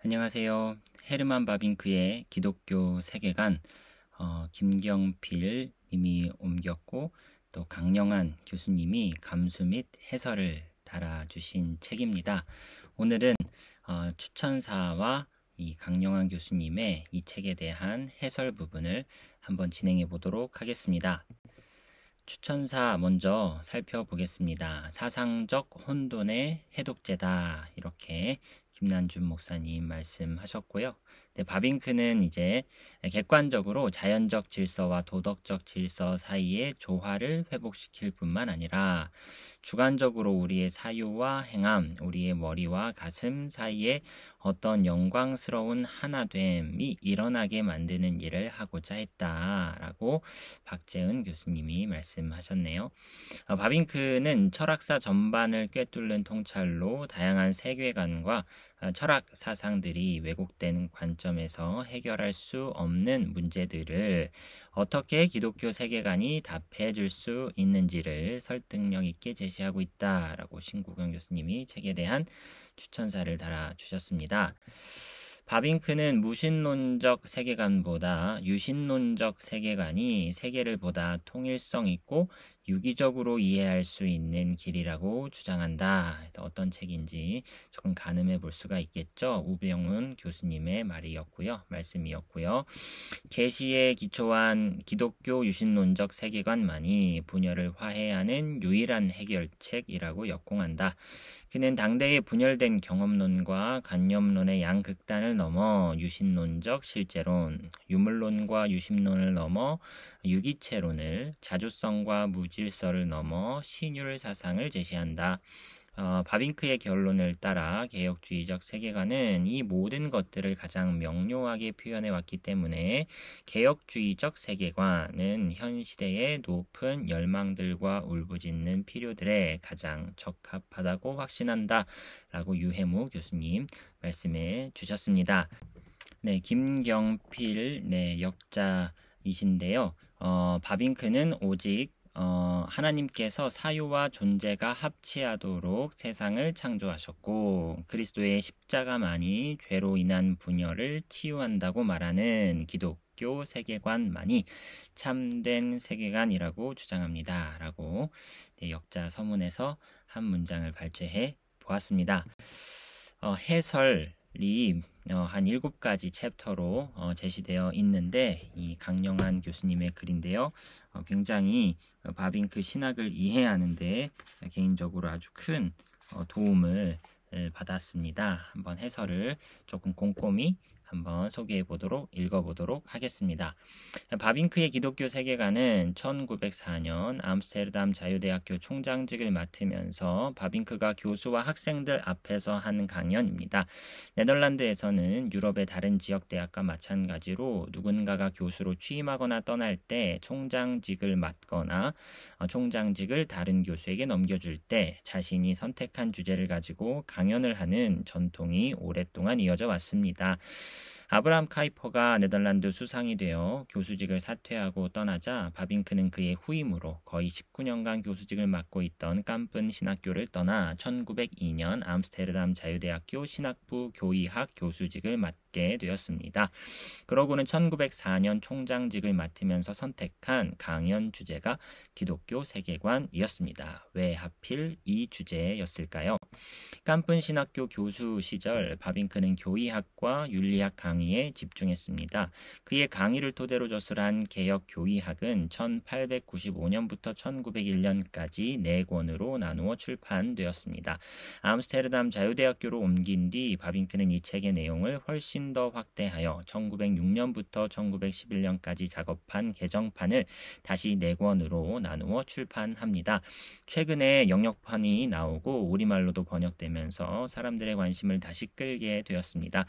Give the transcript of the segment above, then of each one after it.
안녕하세요. 헤르만 바빙크의 기독교 세계관 김경필 님이 옮겼고 또 강영한 교수님이 감수 및 해설을 달아주신 책입니다. 오늘은 추천사와 이 강영한 교수님의 이 책에 대한 해설 부분을 한번 진행해 보도록 하겠습니다. 추천사 먼저 살펴보겠습니다. 사상적 혼돈의 해독제다, 이렇게 김난준 목사님 말씀하셨고요. 네, 바빙크는 이제 객관적으로 자연적 질서와 도덕적 질서 사이의 조화를 회복시킬 뿐만 아니라 주관적으로 우리의 사유와 행함, 우리의 머리와 가슴 사이에 어떤 영광스러운 하나됨이 일어나게 만드는 일을 하고자 했다라고 박재은 교수님이 말씀하셨네요. 바빙크는 철학사 전반을 꿰뚫는 통찰로 다양한 세계관과 철학 사상들이 왜곡된 관점에서 해결할 수 없는 문제들을 어떻게 기독교 세계관이 답해 줄 수 있는지를 설득력 있게 제시하고 있다라고 신구경 교수님이 책에 대한 추천사를 달아주셨습니다. 바빙크는 무신론적 세계관보다 유신론적 세계관이 세계를 보다 통일성 있고 유기적으로 이해할 수 있는 길이라고 주장한다. 어떤 책인지 조금 가늠해 볼 수가 있겠죠. 우병훈 교수님의 말씀이었고요. 계시에 기초한 기독교 유신론적 세계관만이 분열을 화해하는 유일한 해결책이라고 역공한다. 그는 당대의 분열된 경험론과 관념론의 양극단을 넘어 유신론적 실제론, 유물론과 유심론을 넘어 유기체론을, 자주성과 무질서를 넘어 신율 사상을 제시한다. 바빙크의 결론을 따라 개혁주의적 세계관은 이 모든 것들을 가장 명료하게 표현해 왔기 때문에 개혁주의적 세계관은 현 시대의 높은 열망들과 울부짖는 필요들에 가장 적합하다고 확신한다 라고 유해무 교수님 말씀해 주셨습니다. 네, 김경필 역자이신데요. 바빙크는 오직 하나님께서 사유와 존재가 합치하도록 세상을 창조하셨고 그리스도의 십자가만이 죄로 인한 분열을 치유한다고 말하는 기독교 세계관만이 참된 세계관이라고 주장합니다. 라고 역자 서문에서 한 문장을 발췌해 보았습니다. 해설이 한 7가지 챕터로 제시되어 있는데 이 강영한 교수님의 글인데요. 굉장히 바빙크 신학을 이해하는 데 개인적으로 아주 큰 도움을 받았습니다. 한번 해설을 조금 꼼꼼히 한번 읽어보도록 하겠습니다. 바빙크의 기독교 세계관은 1904년 암스테르담 자유대학교 총장직을 맡으면서 바빙크가 교수와 학생들 앞에서 한 강연입니다. 네덜란드에서는 유럽의 다른 지역 대학과 마찬가지로 누군가가 교수로 취임하거나 떠날 때 총장직을 맡거나 총장직을 다른 교수에게 넘겨줄 때 자신이 선택한 주제를 가지고 강연을 하는 전통이 오랫동안 이어져 왔습니다. 아브라함 카이퍼가 네덜란드 수상이 되어 교수직을 사퇴하고 떠나자 바빙크는 그의 후임으로 거의 19년간 교수직을 맡고 있던 깜쁜 신학교를 떠나 1902년 암스테르담 자유대학교 신학부 교의학 교수직을 맡게 되었습니다. 그러고는 1904년 총장직을 맡으면서 선택한 강연 주제가 기독교 세계관이었습니다. 왜 하필 이 주제였을까요? 깜쁜 신학교 교수 시절 바빙크는 교의학과 윤리학 강의에 집중했습니다. 그의 강의를 토대로 저술한 개혁 교의학은 1895년부터 1901년까지 4권으로 나누어 출판되었습니다. 암스테르담 자유대학교로 옮긴 뒤 바빙크는 이 책의 내용을 훨씬 더 확대하여 1906년부터 1911년까지 작업한 개정판을 다시 4권으로 나누어 출판합니다. 최근에 영역판이 나오고 우리말로도 번역되면서 사람들의 관심을 다시 끌게 되었습니다.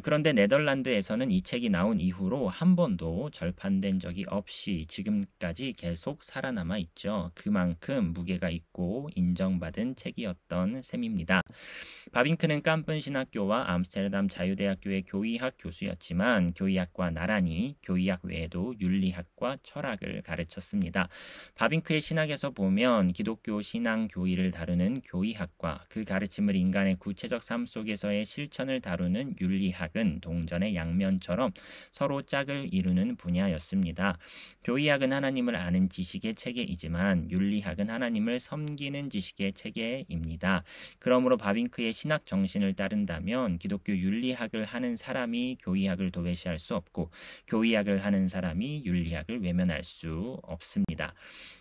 그런데 네덜란드에서는 이 책이 나온 이후로 한 번도 절판된 적이 없이 지금까지 계속 살아남아 있죠. 그만큼 무게가 있고 인정받은 책이었던 셈입니다. 바빙크는 깜쁜 신학교와 암스테르담 자유대학교의 교의학 교수였지만 교의학과 나란히 교의학 외에도 윤리학과 철학을 가르쳤습니다. 바빙크의 신학에서 보면 기독교 신앙 교의를 다루는 교의학과 그 가르침을 인간의 구체적 삶 속에서의 실천을 다루는 윤리학은 동전의 양면처럼 서로 짝을 이루는 분야였습니다. 교의학은 하나님을 아는 지식의 체계이지만 윤리학은 하나님을 섬기는 지식의 체계입니다. 그러므로 바빙크의 신학 정신을 따른다면 기독교 윤리학을 하는 사람이 교의학을 도외시할 수 없고 교의학을 하는 사람이 윤리학을 외면할 수 없습니다.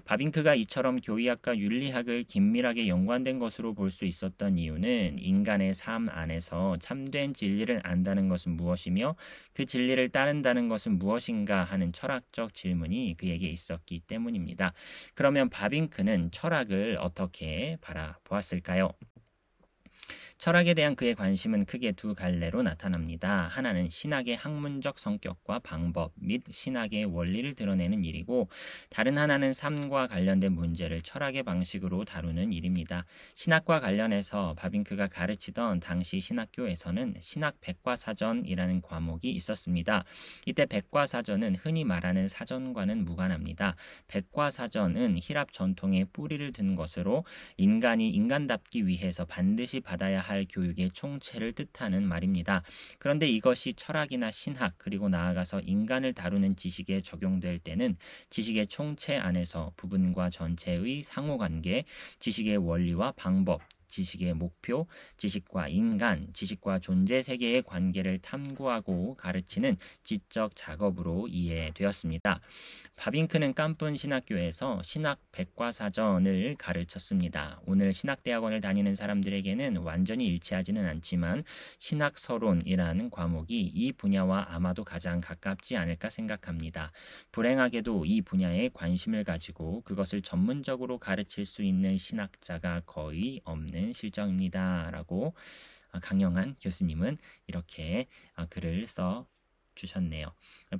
바빙크가 이처럼 교의학과 윤리학을 긴밀하게 연관된 것으로 볼 수 있었던 이유는 인간의 삶 안에서 참된 진리를 안다는 것은 무엇이며 그 진리를 따른다는 것은 무엇인가 하는 철학적 질문이 그에게 있었기 때문입니다. 그러면 바빙크는 철학을 어떻게 바라보았을까요? 철학에 대한 그의 관심은 크게 두 갈래로 나타납니다. 하나는 신학의 학문적 성격과 방법 및 신학의 원리를 드러내는 일이고 다른 하나는 삶과 관련된 문제를 철학의 방식으로 다루는 일입니다. 신학과 관련해서 바빙크가 가르치던 당시 신학교에서는 신학 백과사전이라는 과목이 있었습니다. 이때 백과사전은 흔히 말하는 사전과는 무관합니다. 백과사전은 히랍 전통의 뿌리를 든 것으로 인간이 인간답기 위해서 반드시 받아야 할 교육의 총체를 뜻하는 말입니다. 그런데 이것이 철학이나 신학 그리고 나아가서 인간을 다루는 지식에 적용될 때는 지식의 총체 안에서 부분과 전체의 상호관계, 지식의 원리와 방법, 지식의 목표, 지식과 인간, 지식과 존재 세계의 관계를 탐구하고 가르치는 지적 작업으로 이해되었습니다. 바빙크는 깜쁜 신학교에서 신학 백과사전을 가르쳤습니다. 오늘 신학대학원을 다니는 사람들에게는 완전히 일치하지는 않지만 신학서론이라는 과목이 이 분야와 아마도 가장 가깝지 않을까 생각합니다. 불행하게도 이 분야에 관심을 가지고 그것을 전문적으로 가르칠 수 있는 신학자가 거의 없는 실정입니다. 라고 강영한 교수님은 이렇게 글을 써 주셨네요.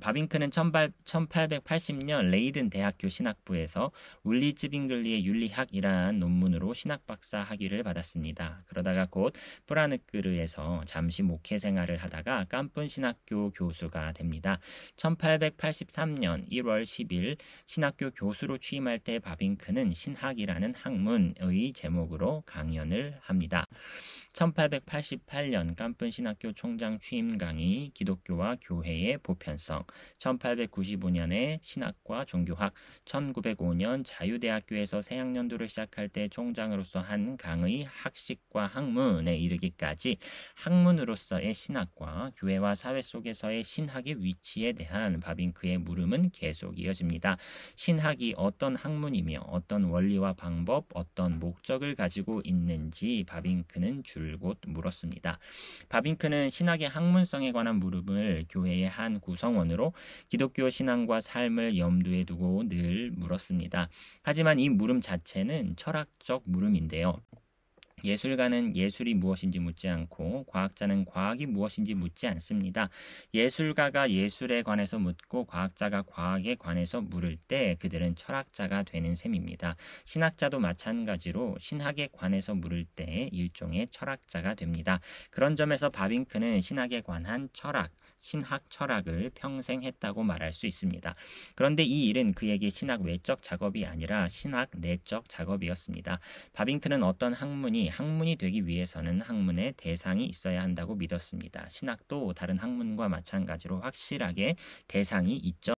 바빙크는 1880년 레이든 대학교 신학부에서 울리츠빙글리의 윤리학이라는 논문으로 신학박사 학위를 받았습니다. 그러다가 곧 프라느끄르에서 잠시 목회 생활을 하다가 깜쁜 신학교 교수가 됩니다. 1883년 1월 10일 신학교 교수로 취임할 때 바빙크는 신학이라는 학문의 제목으로 강연을 합니다. 1888년 깜쁜 신학교 총장 취임 강의 기독교와 교회의 보편성, 1895년에 신학과 종교학, 1905년 자유대학교에서 새학년도를 시작할 때 총장으로서 한 강의 학식과 학문에 이르기까지 학문으로서의 신학과 교회와 사회 속에서의 신학의 위치에 대한 바빙크의 물음은 계속 이어집니다. 신학이 어떤 학문이며 어떤 원리와 방법, 어떤 목적을 가지고 있는지 바빙크는 줄곧 물었습니다. 바빙크는 신학의 학문성에 관한 물음을 교회의 한 구성원으로 기독교 신앙과 삶을 염두에 두고 늘 물었습니다. 하지만 이 물음 자체는 철학적 물음인데요. 예술가는 예술이 무엇인지 묻지 않고 과학자는 과학이 무엇인지 묻지 않습니다. 예술가가 예술에 관해서 묻고 과학자가 과학에 관해서 물을 때 그들은 철학자가 되는 셈입니다. 신학자도 마찬가지로 신학에 관해서 물을 때 일종의 철학자가 됩니다. 그런 점에서 바빙크는 신학에 관한 철학, 신학 철학을 평생 했다고 말할 수 있습니다. 그런데 이 일은 그에게 신학 외적 작업이 아니라 신학 내적 작업이었습니다. 바빙크는 어떤 학문이 되기 위해서는 학문의 대상이 있어야 한다고 믿었습니다. 신학도 다른 학문과 마찬가지로 확실하게 대상이 있죠.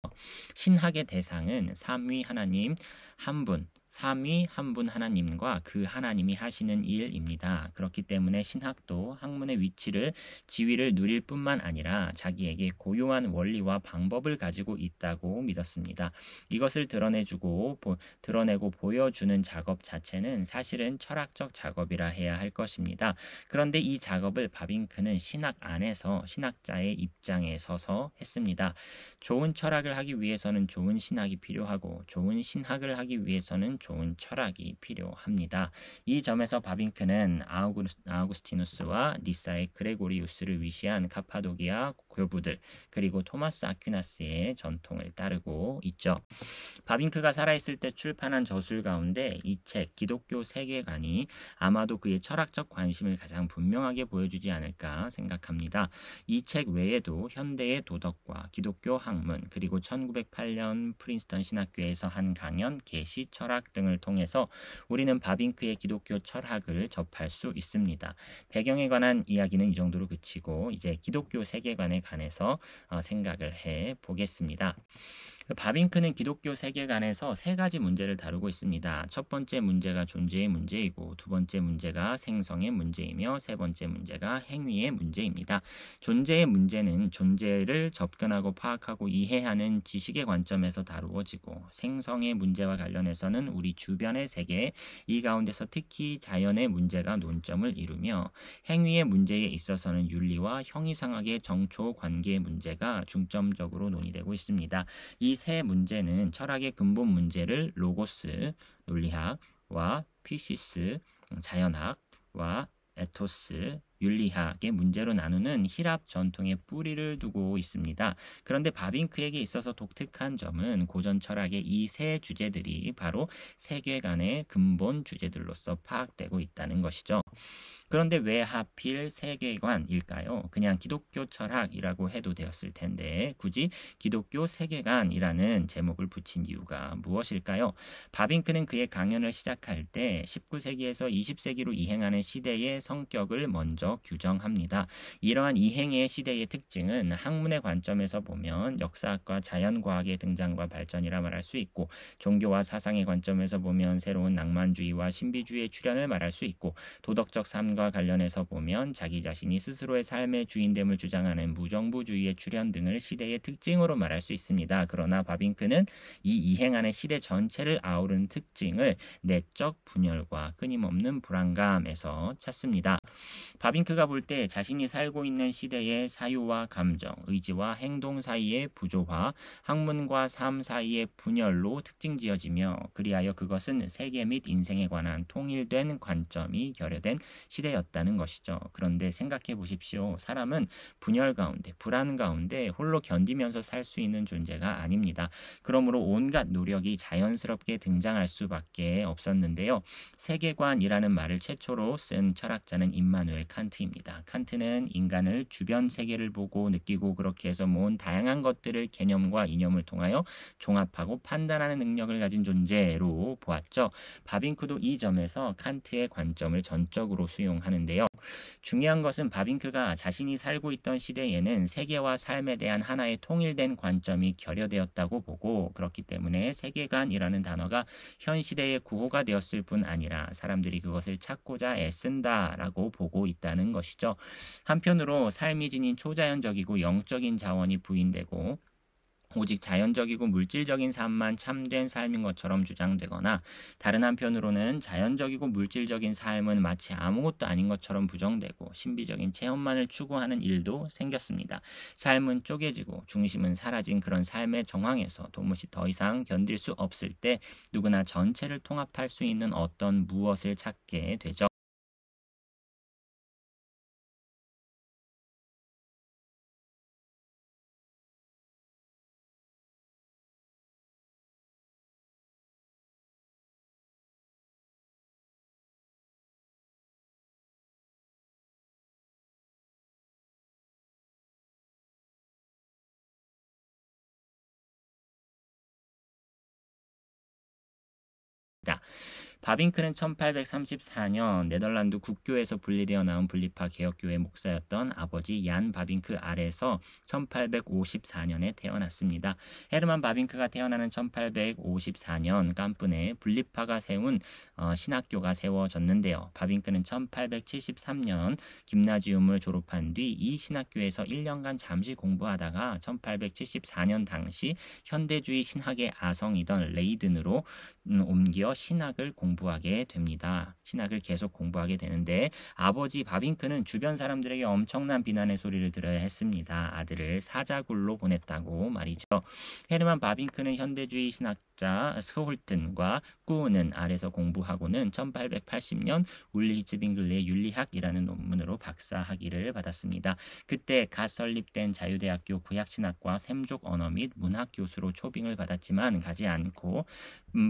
신학의 대상은 삼위 하나님 한 분, 삼위 한 분 하나님과 그 하나님이 하시는 일입니다. 그렇기 때문에 신학도 학문의 위치를 지위를 누릴 뿐만 아니라 자기에게 고유한 원리와 방법을 가지고 있다고 믿었습니다. 이것을 드러내고 보여주는 작업 자체는 사실은 철학적 작업이라 해야 할 것입니다. 그런데 이 작업을 바빙크는 신학 안에서 신학자의 입장에 서서 했습니다. 좋은 철학을 하기 위해서는 좋은 신학이 필요하고 좋은 신학을 하기 위해서는 좋은 철학이 필요합니다. 이 점에서 바빙크는 아우구스티누스와 니사의 그레고리우스를 위시한 카파도기아 교부들 그리고 토마스 아퀴나스의 전통을 따르고 있죠. 바빙크가 살아있을 때 출판한 저술 가운데 이 책 기독교 세계관이 아마도 그의 철학적 관심을 가장 분명하게 보여주지 않을까 생각합니다. 이 책 외에도 현대의 도덕과 기독교 학문 그리고 1908년 프린스턴 신학교에서 한 강연, 계시, 철학 등을 통해서 우리는 바빙크의 기독교 철학을 접할 수 있습니다. 배경에 관한 이야기는 이 정도로 그치고 이제 기독교 세계관에 관해서 생각을 해 보겠습니다. 바빙크는 기독교 세계관에서 세 가지 문제를 다루고 있습니다. 첫 번째 문제가 존재의 문제이고 두 번째 문제가 생성의 문제이며 세 번째 문제가 행위의 문제입니다. 존재의 문제는 존재를 접근하고 파악하고 이해하는 지식의 관점에서 다루어지고 생성의 문제와 관련해서는 우리 주변의 세계, 이 가운데서 특히 자연의 문제가 논점을 이루며 행위의 문제에 있어서는 윤리와 형이상학의 정초 관계의 문제가 중점적으로 논의되고 있습니다. 이 세 문제는 철학의 근본 문제를 로고스, 논리학과 피시스, 자연학과 에토스, 윤리학의 문제로 나누는 히랍 전통의 뿌리를 두고 있습니다. 그런데 바빙크에게 있어서 독특한 점은 고전 철학의 이 세 주제들이 바로 세계관의 근본 주제들로서 파악되고 있다는 것이죠. 그런데 왜 하필 세계관일까요? 그냥 기독교 철학이라고 해도 되었을 텐데 굳이 기독교 세계관이라는 제목을 붙인 이유가 무엇일까요? 바빙크는 그의 강연을 시작할 때 19세기에서 20세기로 이행하는 시대의 성격을 먼저 규정합니다. 이러한 이행의 시대의 특징은 학문의 관점에서 보면 역사학과 자연과학의 등장과 발전이라 말할 수 있고 종교와 사상의 관점에서 보면 새로운 낭만주의와 신비주의의 출현을 말할 수 있고 도덕적 삶과 관련해서 보면 자기 자신이 스스로의 삶의 주인됨을 주장하는 무정부주의의 출현 등을 시대의 특징으로 말할 수 있습니다. 그러나 바빙크는 이 이행하는 시대 전체를 아우르는 특징을 내적 분열과 끊임없는 불안감에서 찾습니다. 바빙크가 볼 때 자신이 살고 있는 시대의 사유와 감정, 의지와 행동 사이의 부조화, 학문과 삶 사이의 분열로 특징지어지며 그리하여 그것은 세계 및 인생에 관한 통일된 관점이 결여된 시대였다는 것이죠. 그런데 생각해 보십시오. 사람은 분열 가운데, 불안 가운데 홀로 견디면서 살 수 있는 존재가 아닙니다. 그러므로 온갖 노력이 자연스럽게 등장할 수밖에 없었는데요. 세계관이라는 말을 최초로 쓴 철학자는 임마누엘 칸트입니다. 칸트는 인간을 주변 세계를 보고 느끼고 그렇게 해서 모은 다양한 것들을 개념과 이념을 통하여 종합하고 판단하는 능력을 가진 존재로 보았죠. 바빙크도 이 점에서 칸트의 관점을 전적으로 수용하는데요. 중요한 것은 바빙크가 자신이 살고 있던 시대에는 세계와 삶에 대한 하나의 통일된 관점이 결여되었다고 보고 그렇기 때문에 세계관이라는 단어가 현 시대의 구호가 되었을 뿐 아니라 사람들이 그것을 찾고자 애쓴다라고 보고 있다는 것이죠. 한편으로 삶이 지닌 초자연적이고 영적인 자원이 부인되고 오직 자연적이고 물질적인 삶만 참된 삶인 것처럼 주장되거나 다른 한편으로는 자연적이고 물질적인 삶은 마치 아무것도 아닌 것처럼 부정되고 신비적인 체험만을 추구하는 일도 생겼습니다. 삶은 쪼개지고 중심은 사라진 그런 삶의 정황에서 도무지 더 이상 견딜 수 없을 때 누구나 전체를 통합할 수 있는 어떤 무엇을 찾게 되죠. 바빙크는 1834년 네덜란드 국교에서 분리되어 나온 분리파 개혁교회 목사였던 아버지 얀 바빙크 아래에서 1854년에 태어났습니다. 헤르만 바빙크가 태어나는 1854년 깜쁜에 분리파가 세운 신학교가 세워졌는데요. 바빙크는 1873년 김나지움을 졸업한 뒤 이 신학교에서 1년간 잠시 공부하다가 1874년 당시 현대주의 신학의 아성이던 레이든으로 옮겨 신학을 공부했습니다. 공부하게 됩니다. 신학을 계속 공부하게 되는데 아버지 바빙크는 주변 사람들에게 엄청난 비난의 소리를 들어야 했습니다. 아들을 사자굴로 보냈다고 말이죠. 헤르만 바빙크는 현대주의 신학자 스홀튼과 꾸우는 아래서 공부하고는 1880년 울리히츠빙글레의 윤리학이라는 논문으로 박사학위를 받았습니다. 그때 갓 설립된 자유대학교 구약신학과 샘족 언어 및 문학 교수로 초빙을 받았지만 가지 않고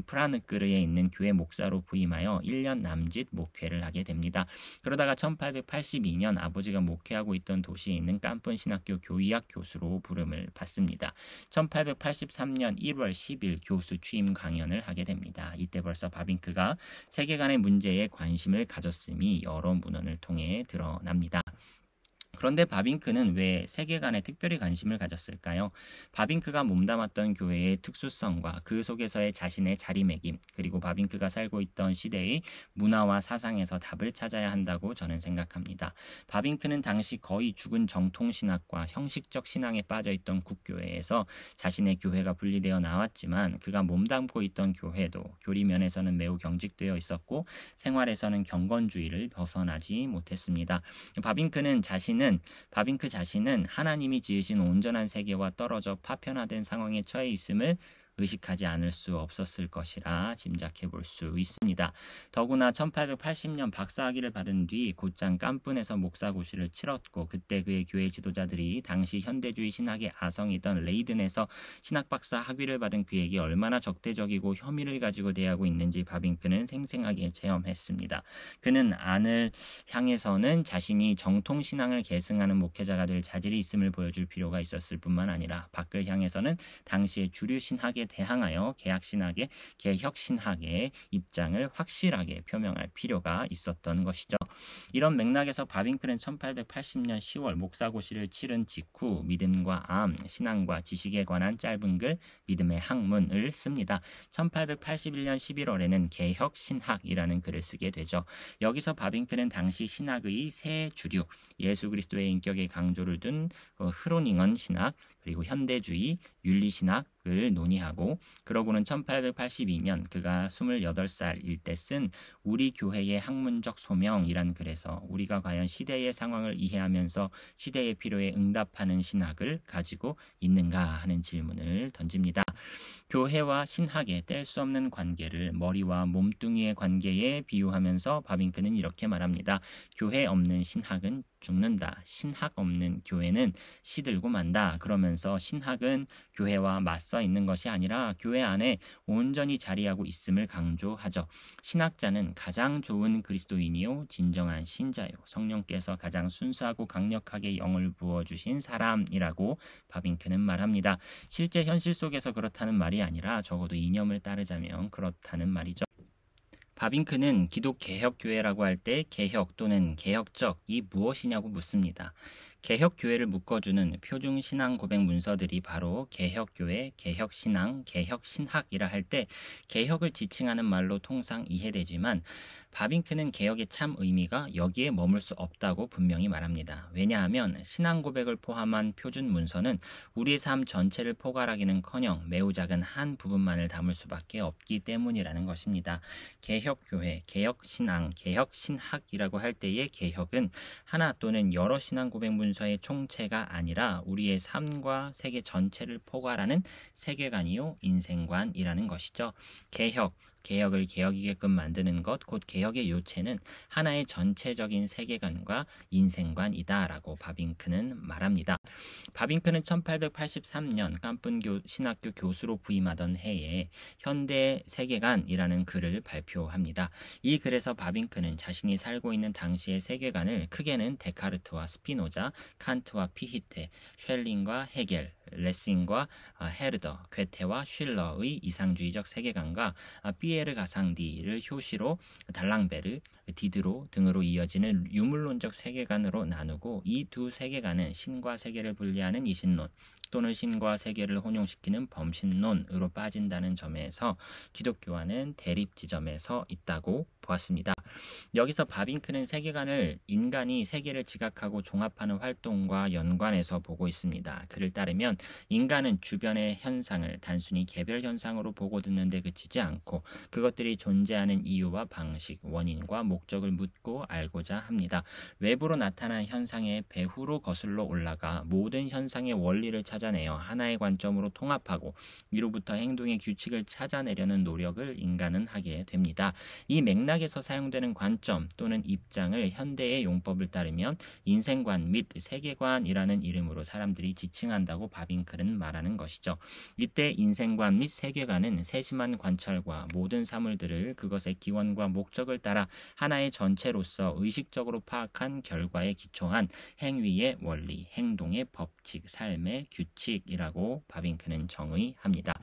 프라느끄르에 있는 교회 목사로 부임하여 1년 남짓 목회를 하게 됩니다. 그러다가 1882년 아버지가 목회하고 있던 도시에 있는 깐쁜 신학교 교의학 교수로 부름을 받습니다. 1883년 1월 10일 교수 취임 강연을 하게 됩니다. 이때 벌써 바빙크가 세계관의 문제에 관심을 가졌음이 여러 문헌을 통해 드러납니다. 그런데 바빙크는 왜 세계관에 특별히 관심을 가졌을까요? 바빙크가 몸담았던 교회의 특수성과 그 속에서의 자신의 자리매김, 그리고 바빙크가 살고 있던 시대의 문화와 사상에서 답을 찾아야 한다고 저는 생각합니다. 바빙크는 당시 거의 죽은 정통신학과 형식적 신앙에 빠져있던 국교회에서 자신의 교회가 분리되어 나왔지만 그가 몸담고 있던 교회도 교리면에서는 매우 경직되어 있었고 생활에서는 경건주의를 벗어나지 못했습니다. 바빙크 자신은 하나님이 지으신 온전한 세계와 떨어져 파편화된 상황에 처해 있음을 의식하지 않을 수 없었을 것이라 짐작해 볼 수 있습니다. 더구나 1880년 박사학위를 받은 뒤 곧장 깐쁜에서 목사고시를 치렀고 그때 그의 교회 지도자들이 당시 현대주의 신학의 아성이던 레이든에서 신학박사 학위를 받은 그에게 얼마나 적대적이고 혐의를 가지고 대하고 있는지 바빙크는 생생하게 체험했습니다. 그는 안을 향해서는 자신이 정통신앙을 계승하는 목회자가 될 자질이 있음을 보여줄 필요가 있었을 뿐만 아니라 밖을 향해서는 당시의 주류 신학에 대항하여 개혁신학의 입장을 확실하게 표명할 필요가 있었던 것이죠. 이런 맥락에서 바빙크는 1880년 10월 목사고시를 치른 직후 믿음과 암, 신앙과 지식에 관한 짧은 글 믿음의 학문을 씁니다. 1881년 11월에는 개혁신학이라는 글을 쓰게 되죠. 여기서 바빙크는 당시 신학의 세 주류, 예수 그리스도의 인격에 강조를 둔 흐로닝언 신학, 그리고 현대주의, 윤리신학을 논의하고 그러고는 1882년 그가 28살일 때 쓴 우리 교회의 학문적 소명이란 글에서 우리가 과연 시대의 상황을 이해하면서 시대의 필요에 응답하는 신학을 가지고 있는가 하는 질문을 던집니다. 교회와 신학의 뗄 수 없는 관계를 머리와 몸뚱이의 관계에 비유하면서 바빙크는 이렇게 말합니다. 교회 없는 신학은 죽는다. 신학 없는 교회는 시들고 만다. 그러면서 신학은 교회와 맞서 있는 것이 아니라 교회 안에 온전히 자리하고 있음을 강조하죠. 신학자는 가장 좋은 그리스도인이요 진정한 신자요 성령께서 가장 순수하고 강력하게 영을 부어주신 사람이라고 바빙크는 말합니다. 실제 현실 속에서 그렇다는 말이 아니라 적어도 이념을 따르자면 그렇다는 말이죠. 바빙크는 기독개혁교회라고 할 때 개혁 또는 개혁적이 무엇이냐고 묻습니다. 개혁교회를 묶어주는 표준신앙 고백 문서들이 바로 개혁교회, 개혁신앙, 개혁신학이라 할 때 개혁을 지칭하는 말로 통상 이해되지만 바빙크는 개혁의 참 의미가 여기에 머물 수 없다고 분명히 말합니다. 왜냐하면 신앙 고백을 포함한 표준 문서는 우리의 삶 전체를 포괄하기는커녕 매우 작은 한 부분만을 담을 수밖에 없기 때문이라는 것입니다. 개혁교회, 개혁신앙, 개혁신학이라고 할 때의 개혁은 하나 또는 여러 신앙 고백 문서의 총체가 아니라 우리의 삶과 세계 전체를 포괄하는 세계관이요 인생관이라는 것이죠. 개혁을 개혁이게끔 만드는 것, 곧 개혁의 요체는 하나의 전체적인 세계관과 인생관이다라고 바빙크는 말합니다. 바빙크는 1883년 깐쁜 신학교 교수로 부임하던 해에 현대 세계관이라는 글을 발표합니다. 이 글에서 바빙크는 자신이 살고 있는 당시의 세계관을 크게는 데카르트와 스피노자, 칸트와 피히테, 쉘링과 헤겔, 레싱과 헤르더, 괴테와 쉴러의 이상주의적 세계관과 피에르 가상디를 효시로 달랑베르, 디드로 등으로 이어지는 유물론적 세계관으로 나누고, 이 두 세계관은 신과 세계를 분리하는 이신론 또는 신과 세계를 혼용시키는 범신론으로 빠진다는 점에서 기독교와는 대립 지점에 서 있다고 보았습니다. 여기서 바빙크는 세계관을 인간이 세계를 지각하고 종합하는 활동과 연관해서 보고 있습니다. 그를 따르면 인간은 주변의 현상을 단순히 개별 현상으로 보고 듣는 데 그치지 않고 그것들이 존재하는 이유와 방식, 원인과 목적을 묻고 알고자 합니다. 외부로 나타난 현상의 배후로 거슬러 올라가 모든 현상의 원리를 찾아내어 하나의 관점으로 통합하고 이로부터 행동의 규칙을 찾아내려는 노력을 인간은 하게 됩니다. 이 맥락에서 사용되는 관점 또는 입장을 현대의 용법을 따르면 인생관 및 세계관이라는 이름으로 사람들이 지칭한다고 바빙크는 말하는 것이죠. 이때 인생관 및 세계관은 세심한 관찰과 모든 사물들을 그것의 기원과 목적을 따라 하나의 전체로서 의식적으로 파악한 결과에 기초한 행위의 원리, 행동의 법칙, 삶의 규칙이라고 바빙크는 정의합니다.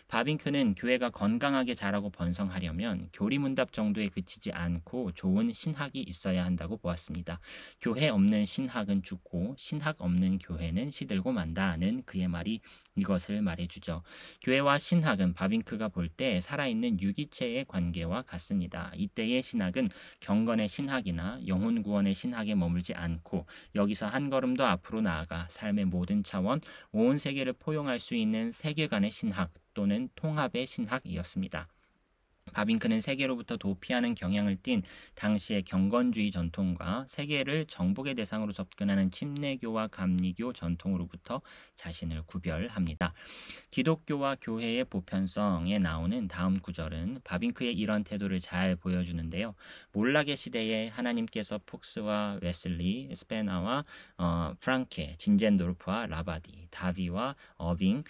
바빙크는 교회가 건강하게 자라고 번성하려면 교리문답 정도에 그치지 않고 좋은 신학이 있어야 한다고 보았습니다. 교회 없는 신학은 죽고 신학 없는 교회는 시들고 만다는 그의 말이 이것을 말해주죠. 교회와 신학은 바빙크가 볼 때 살아있는 유기체의 관계와 같습니다. 이때의 신학은 경건의 신학이나 영혼 구원의 신학에 머물지 않고 여기서 한 걸음 더 앞으로 나아가 삶의 모든 차원, 온 세계를 포용할 수 있는 세계관의 신학 또는 통합의 신학이었습니다. 바빙크는 세계로부터 도피하는 경향을 띤 당시의 경건주의 전통과 세계를 정복의 대상으로 접근하는 침례교와 감리교 전통으로부터 자신을 구별합니다. 기독교와 교회의 보편성에 나오는 다음 구절은 바빙크의 이런 태도를 잘 보여주는데요. 몰락의 시대에 하나님께서 폭스와 웨슬리, 스페나와 프랑케, 진젠도르프와 라바디, 다비와 어빙,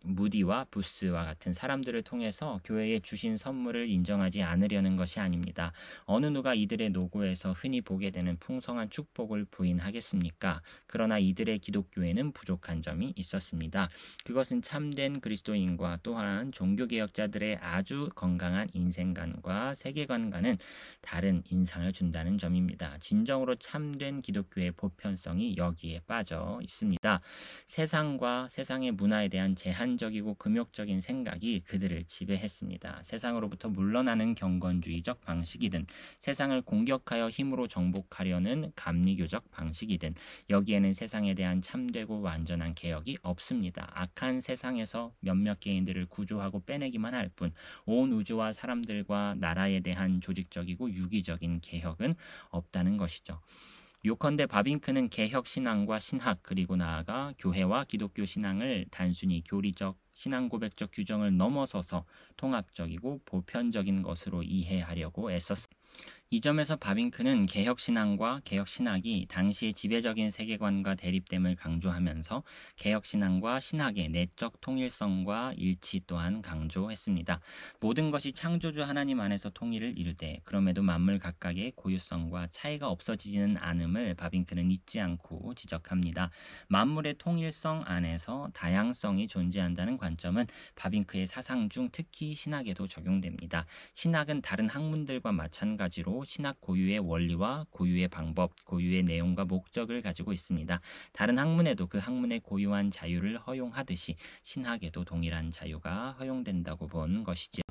무디와 부스와 같은 사람들을 통해서 교회에 주신 선물을 인정하지 않으려는 것이 아닙니다. 어느 누가 이들의 노고에서 흔히 보게 되는 풍성한 축복을 부인하겠습니까? 그러나 이들의 기독교에는 부족한 점이 있었습니다. 그것은 참된 그리스도인과 또한 종교개혁자들의 아주 건강한 인생관과 세계관과는 다른 인상을 준다는 점입니다. 진정으로 참된 기독교의 보편성이 여기에 빠져 있습니다. 세상과 세상의 문화에 대한 제한적이고 금욕적인 생각이 그들을 지배했습니다. 세상으로부터 물러나는 경건주의적 방식이든 세상을 공격하여 힘으로 정복하려는 감리교적 방식이든 여기에는 세상에 대한 참되고 완전한 개혁이 없습니다. 악한 세상에서 몇몇 개인들을 구조하고 빼내기만 할 뿐 온 우주와 사람들과 나라에 대한 조직적이고 유기적인 개혁은 없다는 것이죠. 요컨대 바빙크는 개혁 신앙과 신학 그리고 나아가 교회와 기독교 신앙을 단순히 교리적 신앙 고백적 규정을 넘어서서 통합적이고 보편적인 것으로 이해하려고 애썼습니다. 이 점에서 바빙크는 개혁신앙과 개혁신학이 당시의 지배적인 세계관과 대립됨을 강조하면서 개혁신앙과 신학의 내적 통일성과 일치 또한 강조했습니다. 모든 것이 창조주 하나님 안에서 통일을 이루되 그럼에도 만물 각각의 고유성과 차이가 없어지지는 않음을 바빙크는 잊지 않고 지적합니다. 만물의 통일성 안에서 다양성이 존재한다는 관점은 바빙크의 사상 중 특히 신학에도 적용됩니다. 신학은 다른 학문들과 마찬가지로 신학 고유의 원리와 고유의 방법, 고유의 내용과 목적을 가지고 있습니다. 다른 학문에도 그 학문의 고유한 자유를 허용하듯이 신학에도 동일한 자유가 허용된다고 본 것이지요.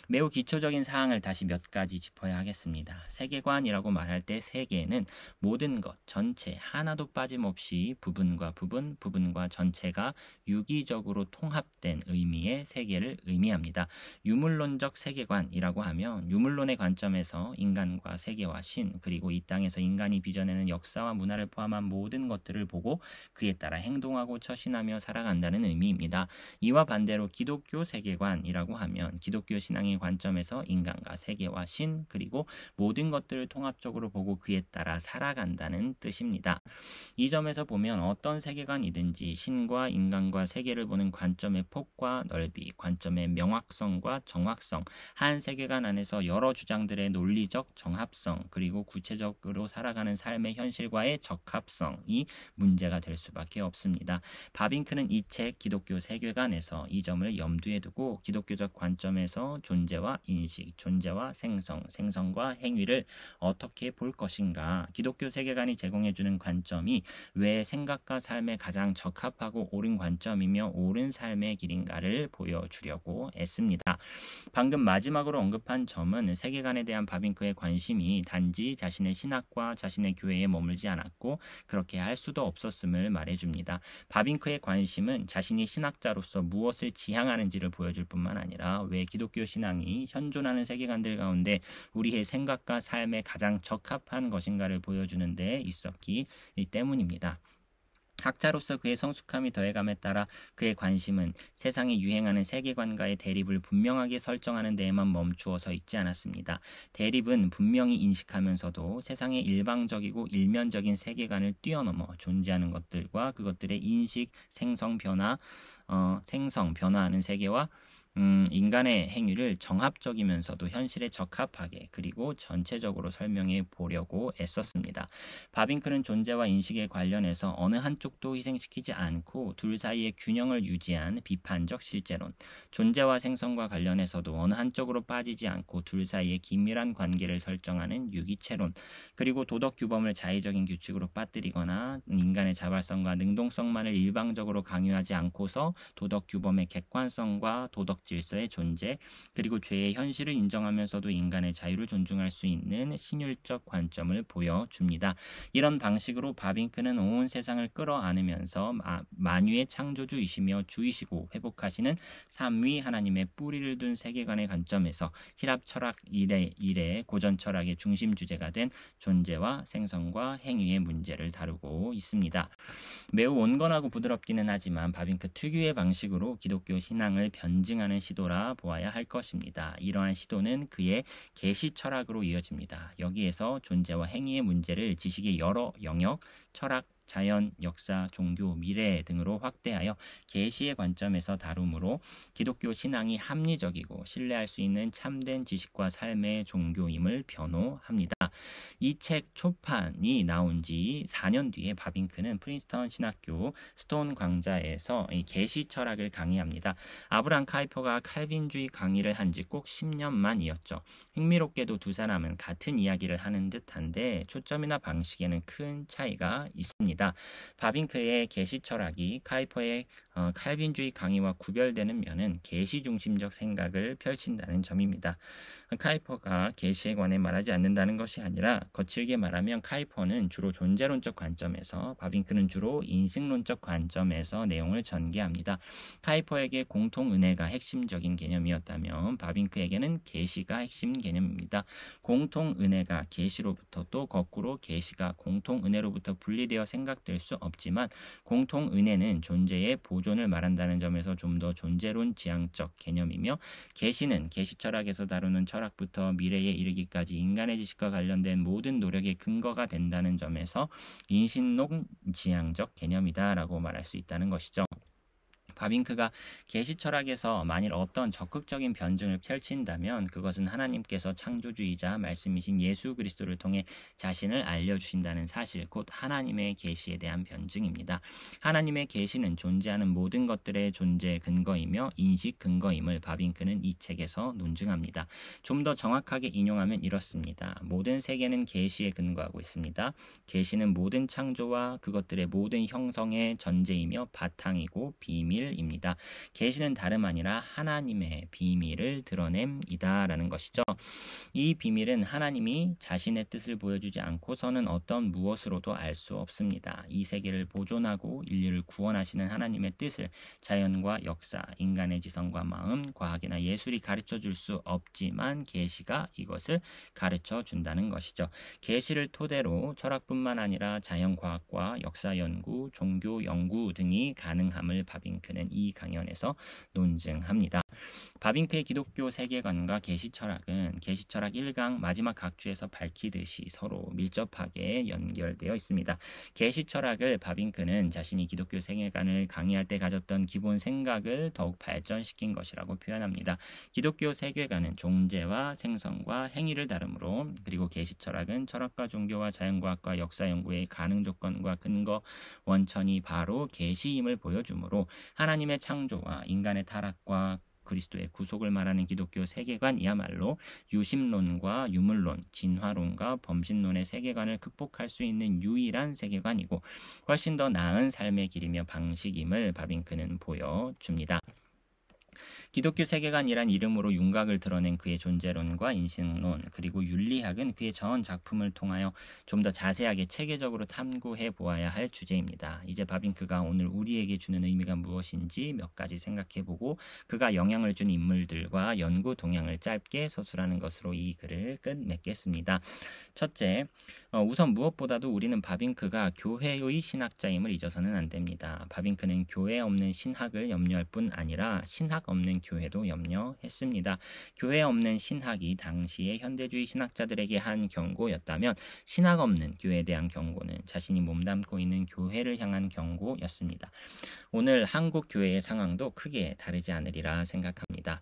매우 기초적인 사항을 다시 몇 가지 짚어야 하겠습니다. 세계관이라고 말할 때 세계는 모든 것, 전체, 하나도 빠짐없이 부분과 부분, 부분과 전체가 유기적으로 통합된 의미의 세계를 의미합니다. 유물론적 세계관이라고 하면 유물론의 관점에서 인간과 세계와 신, 그리고 이 땅에서 인간이 빚어내는 역사와 문화를 포함한 모든 것들을 보고 그에 따라 행동하고 처신하며 살아간다는 의미입니다. 이와 반대로 기독교 세계관이라고 하면 기독교 신앙의 관점에서 인간과 세계와 신 그리고 모든 것들을 통합적으로 보고 그에 따라 살아간다는 뜻입니다. 이 점에서 보면 어떤 세계관이든지 신과 인간과 세계를 보는 관점의 폭과 넓이, 관점의 명확성과 정확성, 한 세계관 안에서 여러 주장들의 논리적 정합성 그리고 구체적으로 살아가는 삶의 현실과의 적합성이 문제가 될 수밖에 없습니다. 바빙크는 이 책 기독교 세계관에서 이 점을 염두에 두고 기독교적 관점에서 관점에서 존재와 인식, 존재와 생성, 생성과 행위를 어떻게 볼 것인가, 기독교 세계관이 제공해주는 관점이 왜 생각과 삶에 가장 적합하고 옳은 관점이며 옳은 삶의 길인가를 보여주려고 했습니다. 방금 마지막으로 언급한 점은 세계관에 대한 바빙크의 관심이 단지 자신의 신학과 자신의 교회에 머물지 않았고 그렇게 할 수도 없었음을 말해줍니다. 바빙크의 관심은 자신이 신학자로서 무엇을 지향하는지를 보여줄 뿐만 아니라 왜 기독교 신앙이 현존하는 세계관들 가운데 우리의 생각과 삶에 가장 적합한 것인가를 보여주는 데 있었기 때문입니다. 학자로서 그의 성숙함이 더해감에 따라 그의 관심은 세상에 유행하는 세계관과의 대립을 분명하게 설정하는 데에만 멈추어서 있지 않았습니다. 대립은 분명히 인식하면서도 세상의 일방적이고 일면적인 세계관을 뛰어넘어 존재하는 것들과 그것들의 인식, 생성, 변화하는 세계와 인간의 행위를 정합적이면서도 현실에 적합하게 그리고 전체적으로 설명해 보려고 애썼습니다. 바빙크는 존재와 인식에 관련해서 어느 한쪽도 희생시키지 않고 둘 사이의 균형을 유지한 비판적 실제론, 존재와 생성과 관련해서도 어느 한쪽으로 빠지지 않고 둘 사이의 긴밀한 관계를 설정하는 유기체론, 그리고 도덕 규범을 자의적인 규칙으로 빠뜨리거나 인간의 자발성과 능동성만을 일방적으로 강요하지 않고서 도덕 규범의 객관성과 도덕 질서의 존재, 그리고 죄의 현실을 인정하면서도 인간의 자유를 존중할 수 있는 신율적 관점을 보여줍니다. 이런 방식으로 바빙크는 온 세상을 끌어안으면서 만유의 창조주이시며 주이시고 회복하시는 삼위 하나님의 뿌리를 둔 세계관의 관점에서 힐랍 철학 이래 고전 철학의 중심 주제가 된 존재와 생성과 행위의 문제를 다루고 있습니다. 매우 온건하고 부드럽기는 하지만 바빙크 특유의 방식으로 기독교 신앙을 변증하는 시도라 보아야 할 것입니다. 이러한 시도는 그의 계시 철학으로 이어집니다. 여기에서 존재와 행위의 문제를 지식의 여러 영역, 철학, 자연, 역사, 종교, 미래 등으로 확대하여 계시의 관점에서 다루므로 기독교 신앙이 합리적이고 신뢰할 수 있는 참된 지식과 삶의 종교임을 변호합니다. 이 책 초판이 나온 지 4년 뒤에 바빙크는 프린스턴 신학교 스톤 강좌에서 계시 철학을 강의합니다. 아브람 카이퍼가 칼빈주의 강의를 한 지 꼭 10년 만이었죠. 흥미롭게도 두 사람은 같은 이야기를 하는 듯한데 초점이나 방식에는 큰 차이가 있습니다. 바빙크의 계시 철학이 카이퍼의 칼빈주의 강의와 구별되는 면은 계시 중심적 생각을 펼친다는 점입니다. 카이퍼가 계시에 관해 말하지 않는다는 것이 아니라 거칠게 말하면 카이퍼는 주로 존재론적 관점에서, 바빙크는 주로 인식론적 관점에서 내용을 전개합니다. 카이퍼에게 공통 은혜가 핵심적인 개념이었다면 바빙크에게는 계시가 핵심 개념입니다. 공통 은혜가 계시로부터 또 거꾸로 계시가 공통 은혜로부터 분리되어 생각될 수 없지만 공통 은혜는 존재의 보존을 말한다는 점에서 좀 더 존재론 지향적 개념이며, 계시는 계시 철학에서 다루는 철학부터 미래에 이르기까지 인간의 지식과 관련된 모든 노력의 근거가 된다는 점에서 인신론 지향적 개념이다라고 말할 수 있다는 것이죠. 바빙크가 계시 철학에서 만일 어떤 적극적인 변증을 펼친다면 그것은 하나님께서 창조주이자 말씀이신 예수 그리스도를 통해 자신을 알려주신다는 사실, 곧 하나님의 계시에 대한 변증입니다. 하나님의 계시는 존재하는 모든 것들의 존재 근거이며 인식 근거임을 바빙크는 이 책에서 논증합니다. 좀 더 정확하게 인용하면 이렇습니다. 모든 세계는 계시에 근거하고 있습니다. 계시는 모든 창조와 그것들의 모든 형성의 전제이며 바탕이고 비밀 입니다. 계시는 다름 아니라 하나님의 비밀을 드러냄이다 라는 것이죠. 이 비밀은 하나님이 자신의 뜻을 보여주지 않고서는 어떤 무엇으로도 알 수 없습니다. 이 세계를 보존하고 인류를 구원하시는 하나님의 뜻을 자연과 역사, 인간의 지성과 마음, 과학이나 예술이 가르쳐 줄 수 없지만 계시가 이것을 가르쳐 준다는 것이죠. 계시를 토대로 철학뿐만 아니라 자연과학과 역사 연구, 종교 연구 등이 가능함을 바빙크는 이 강연에서 논증합니다. 바빙크의 기독교 세계관과 계시 철학은 계시 철학 1강 마지막 각주에서 밝히듯이 서로 밀접하게 연결되어 있습니다. 계시 철학을 바빙크는 자신이 기독교 세계관을 강의할 때 가졌던 기본 생각을 더욱 발전시킨 것이라고 표현합니다. 기독교 세계관은 존재와 생성과 행위를 다루므로, 그리고 계시 철학은 철학과 종교와 자연과학과 역사 연구의 가능 조건과 근거 원천이 바로 계시임을 보여주므로 하나님의 창조와 인간의 타락과 그리스도의 구속을 말하는 기독교 세계관이야말로 유심론과 유물론, 진화론과 범신론의 세계관을 극복할 수 있는 유일한 세계관이고 훨씬 더 나은 삶의 길이며 방식임을 바빙크는 보여줍니다. 기독교 세계관이란 이름으로 윤곽을 드러낸 그의 존재론과 인식론 그리고 윤리학은 그의 전 작품을 통하여 좀 더 자세하게 체계적으로 탐구해 보아야 할 주제입니다. 이제 바빙크가 오늘 우리에게 주는 의미가 무엇인지 몇 가지 생각해보고 그가 영향을 준 인물들과 연구 동향을 짧게 서술하는 것으로 이 글을 끝맺겠습니다. 첫째, 우선 무엇보다도 우리는 바빙크가 교회의 신학자임을 잊어서는 안 됩니다. 바빙크는 교회 없는 신학을 염려할 뿐 아니라 신학 없는 교회도 염려했습니다. 교회 없는 신학이 당시의 현대주의 신학자들에게 한 경고였다면 신학 없는 교회에 대한 경고는 자신이 몸담고 있는 교회를 향한 경고였습니다. 오늘 한국 교회의 상황도 크게 다르지 않으리라 생각합니다.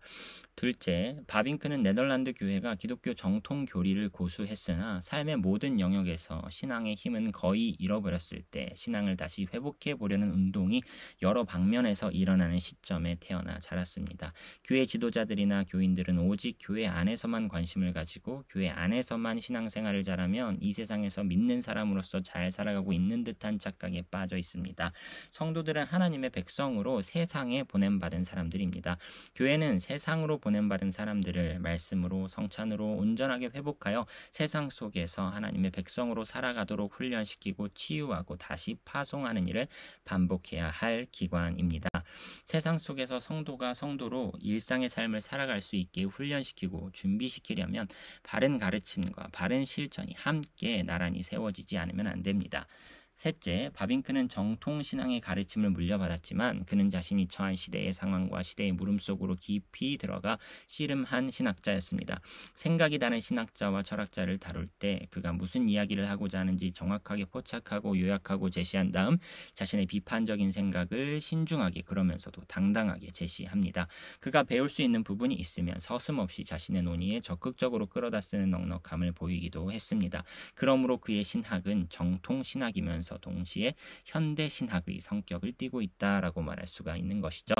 둘째, 바빙크는 네덜란드 교회가 기독교 정통 교리를 고수했으나 삶의 모든 영역에서 신앙의 힘은 거의 잃어버렸을 때 신앙을 다시 회복해 보려는 운동이 여러 방면에서 일어나는 시점에 태어나 자랐습니다. 교회 지도자들이나 교인들은 오직 교회 안에서만 관심을 가지고 교회 안에서만 신앙생활을 잘하면 이 세상에서 믿는 사람으로서 잘 살아가고 있는 듯한 착각에 빠져 있습니다. 성도들은 하나님의 백성으로 세상에 보냄받은 사람들입니다. 교회는 세상으로 보냄받은 사람들을 말씀으로 성찬으로 온전하게 회복하여 세상 속에서 하나님의 백성으로 살아가도록 훈련시키고 치유하고 다시 파송하는 일을 반복해야 할 기관입니다. 세상 속에서 성도가 성도로 일상의 삶을 살아갈 수 있게 훈련시키고 준비시키려면 바른 가르침과 바른 실천이 함께 나란히 세워지지 않으면 안 됩니다. 셋째, 바빙크는 정통신앙의 가르침을 물려받았지만 그는 자신이 처한 시대의 상황과 시대의 물음 속으로 깊이 들어가 씨름한 신학자였습니다. 생각이 다른 신학자와 철학자를 다룰 때 그가 무슨 이야기를 하고자 하는지 정확하게 포착하고 요약하고 제시한 다음 자신의 비판적인 생각을 신중하게 그러면서도 당당하게 제시합니다. 그가 배울 수 있는 부분이 있으면 서슴없이 자신의 논의에 적극적으로 끌어다 쓰는 넉넉함을 보이기도 했습니다. 그러므로 그의 신학은 정통신학이면서 동시에 현대신학의 성격을 띠고 있다라고 말할 수가 있는 것이죠.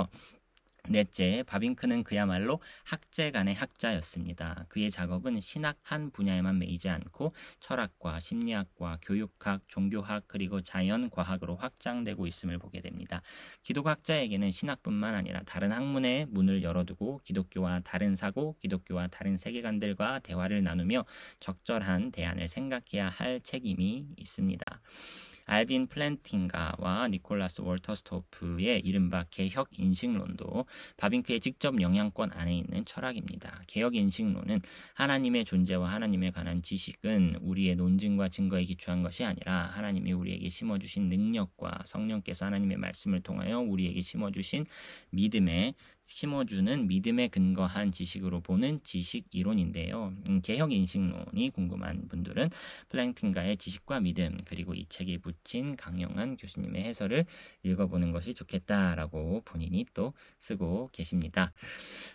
넷째, 바빙크는 그야말로 학재간의 학자였습니다. 그의 작업은 신학 한 분야에만 매이지 않고 철학과 심리학과 교육학, 종교학 그리고 자연과학으로 확장되고 있음을 보게 됩니다. 기독학자에게는 신학뿐만 아니라 다른 학문의 문을 열어두고 기독교와 다른 사고, 기독교와 다른 세계관들과 대화를 나누며 적절한 대안을 생각해야 할 책임이 있습니다. 알빈 플랜팅가와 니콜라스 월터스토프의 이른바 개혁인식론도 바빙크의 직접 영향권 안에 있는 철학입니다. 개혁인식론은 하나님의 존재와 하나님에 관한 지식은 우리의 논증과 증거에 기초한 것이 아니라 하나님이 우리에게 심어주신 능력과 성령께서 하나님의 말씀을 통하여 우리에게 심어주는 믿음에 근거한 지식으로 보는 지식 이론인데요. 개혁인식론이 궁금한 분들은 플랭팅가의 지식과 믿음 그리고 이 책에 붙인 강영한 교수님의 해설을 읽어보는 것이 좋겠다라고 본인이 또 쓰고 계십니다.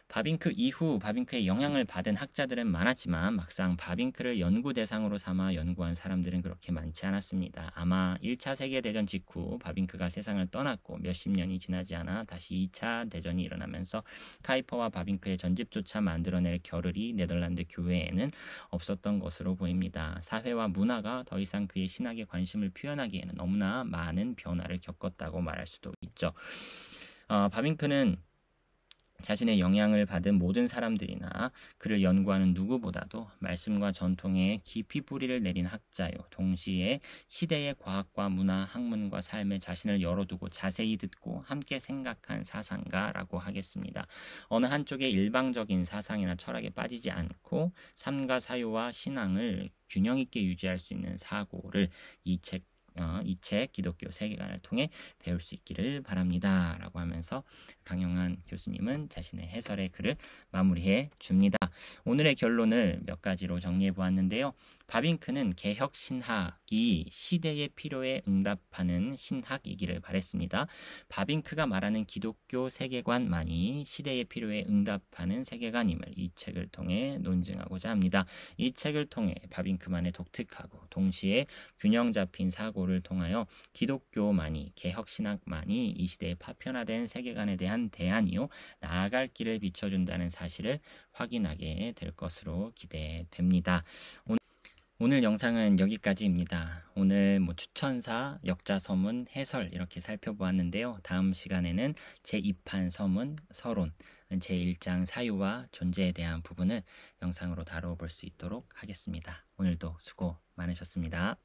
바빙크 이후 바빙크의 영향을 받은 학자들은 많았지만 막상 바빙크를 연구 대상으로 삼아 연구한 사람들은 그렇게 많지 않았습니다. 아마 1차 세계대전 직후 바빙크가 세상을 떠났고 몇십 년이 지나지 않아 다시 2차 대전이 일어나면서 카이퍼와 바빙크의 전집조차 만들어낼 겨를이 네덜란드 교회에는 없었던 것으로 보입니다. 사회와 문화가 더 이상 그의 신학에 관심을 표현하기에는 너무나 많은 변화를 겪었다고 말할 수도 있죠. 바빙크는 자신의 영향을 받은 모든 사람들이나 그를 연구하는 누구보다도 말씀과 전통에 깊이 뿌리를 내린 학자요. 동시에 시대의 과학과 문화, 학문과 삶에 자신을 열어두고 자세히 듣고 함께 생각한 사상가라고 하겠습니다. 어느 한쪽의 일방적인 사상이나 철학에 빠지지 않고 삶과 사유와 신앙을 균형 있게 유지할 수 있는 사고를 이 책 기독교 세계관을 통해 배울 수 있기를 바랍니다 라고 하면서 강영한 교수님은 자신의 해설의 글을 마무리해 줍니다. 오늘의 결론을 몇 가지로 정리해 보았는데요. 바빙크는 개혁 신학이 시대의 필요에 응답하는 신학이기를 바랬습니다. 바빙크가 말하는 기독교 세계관만이 시대의 필요에 응답하는 세계관임을 이 책을 통해 논증하고자 합니다. 이 책을 통해 바빙크만의 독특하고 동시에 균형 잡힌 사고를 통하여 기독교만이, 개혁신학만이 이 시대의 파편화된 세계관에 대한 대안이요 나아갈 길을 비춰준다는 사실을 확인하게 될 것으로 기대됩니다. 오늘 영상은 여기까지입니다. 오늘 추천사, 역자서문, 해설 이렇게 살펴보았는데요. 다음 시간에는 제2판 서문, 서론, 제1장 사유와 존재에 대한 부분을 영상으로 다뤄볼 수 있도록 하겠습니다. 오늘도 수고 많으셨습니다.